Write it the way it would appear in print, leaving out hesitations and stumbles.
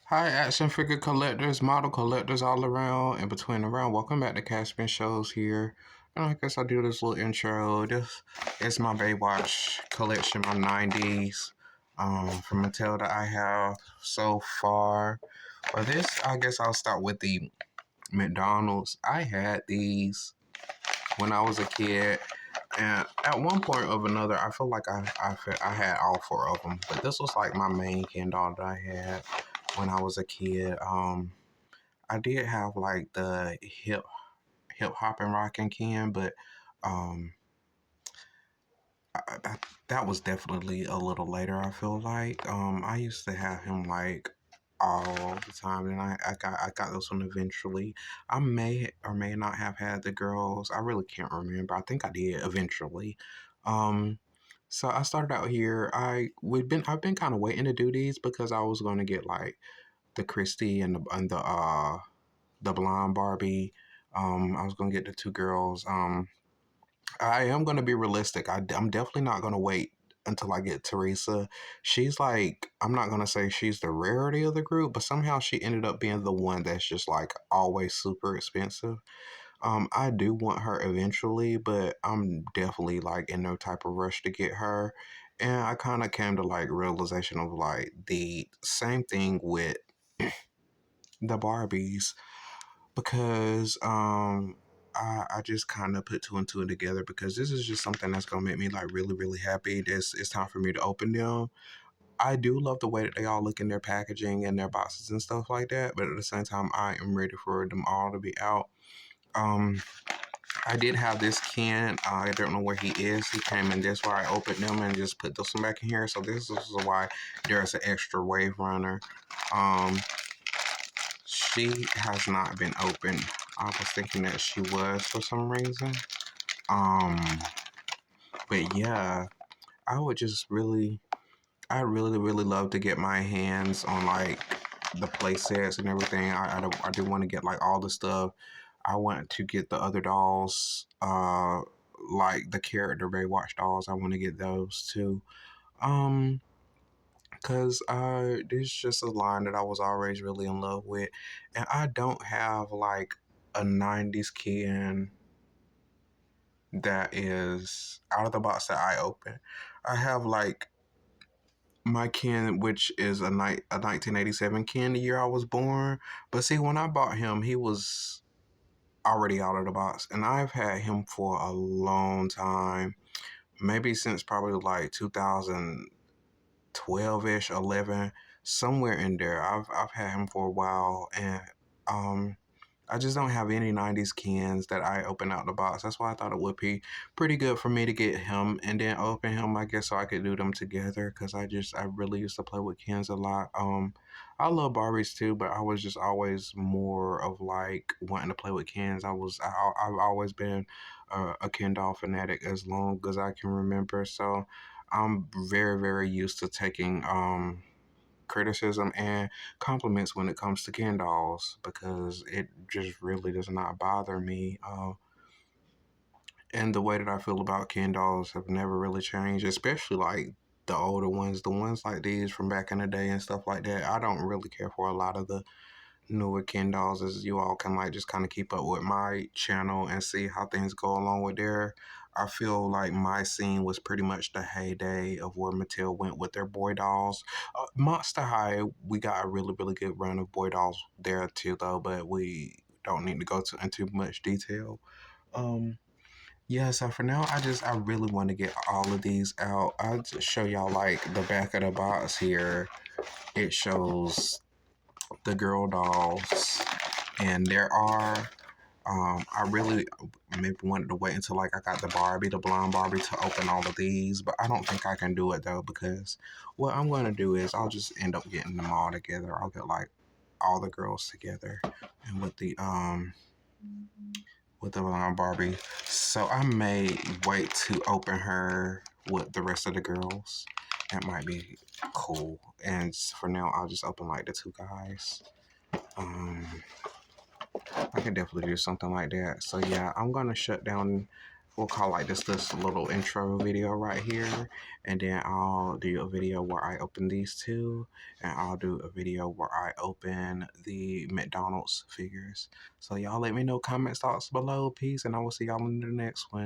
Hi, action figure collectors, model collectors all around and between around. Welcome back to Caspian Shows here. And I guess I'll do this little intro. This is my Baywatch collection, my 90s from Mattel that I have so far. For this, I guess I'll start with the McDonald's. I had these when I was a kid. And at one point or another, I feel like I had all four of them. But this was like my main Ken doll that I had when I was a kid. I did have like the hip hop and rockin' Ken, but um, that was definitely a little later. I feel like I used to have him like all the time, and I got this one eventually. I may or may not have had the girls. I really can't remember. I think I did eventually. Um, so I started out here. I've been kind of waiting to do these because I was going to get like the Christy and the blonde Barbie. I was gonna get the two girls. I am gonna be realistic. I'm definitely not gonna wait until I get Teresa. She's like, I'm not gonna say she's the rarity of the group, but somehow she ended up being the one that's just like always super expensive. I do want her eventually, but I'm definitely like in no type of rush to get her. And I kind of came to like realization of like the same thing with the Barbies because I just kind of put two and two together because this is just something that's gonna make me like really happy. It's time for me to open them. I do love the way that they all look in their packaging and their boxes and stuff like that, but at the same time, I am ready for them all to be out. Um, I did have this Ken. I don't know where he is. He came in this where I opened them and just put this one back in here. So this is why there's an extra wave runner. Um, she has not been opened. I was thinking that she was for some reason. Um, but yeah, I would just really, I really love to get my hands on like the play sets and everything. I do want to get like all the stuff. I want to get the other dolls, like the character Baywatch dolls. I want to get those too. Um, Cause there's just a line that I was always really in love with, and I don't have like a '90s Ken that is out of the box that I open. I have like my Ken, which is a 1987 Ken, the year I was born. But see, when I bought him, he was already out of the box, and I've had him for a long time, maybe since probably like 2012 ish, 11, somewhere in there. I've had him for a while, and um, I just don't have any 90s cans that I open out the box. That's why I thought it would be pretty good for me to get him and then open him, I guess, so I could do them together because I really used to play with cans a lot. I love Barbies too, but I was just always more of like wanting to play with cans. I've always been a Ken doll fanatic as long as I can remember. So I'm very used to taking criticism and compliments when it comes to Ken dolls because it just really does not bother me. And the way that I feel about Ken dolls have never really changed, especially like the older ones, the ones like these from back in the day and stuff like that. I don't really care for a lot of the newer Ken dolls, as you all can like just kind of keep up with my channel and see how things go along with there. I feel like my scene was pretty much the heyday of where Mattel went with their boy dolls. Monster High, we got a really good run of boy dolls there too, though, but we don't need to go into much detail. Um, yeah, so for now, I really want to get all of these out. I'll just show y'all like the back of the box here. It shows the girl dolls, and there are. I really maybe wanted to wait until like I got the Barbie, the blonde Barbie, to open all of these, but I don't think I can do it though because what I'm going to do is I'll just end up getting them all together. I'll get like all the girls together, and with the blonde Barbie. So I may wait to open her with the rest of the girls. That might be cool. And for now, I'll just open like the two guys. Um, I can definitely do something like that. So yeah, I'm gonna shut down we'll call like this little intro video right here, and then I'll do a video where I open these two, and I'll do a video where I open the McDonald's figures. So y'all let me know, comments, thoughts below. Peace, and I will see y'all in the next one.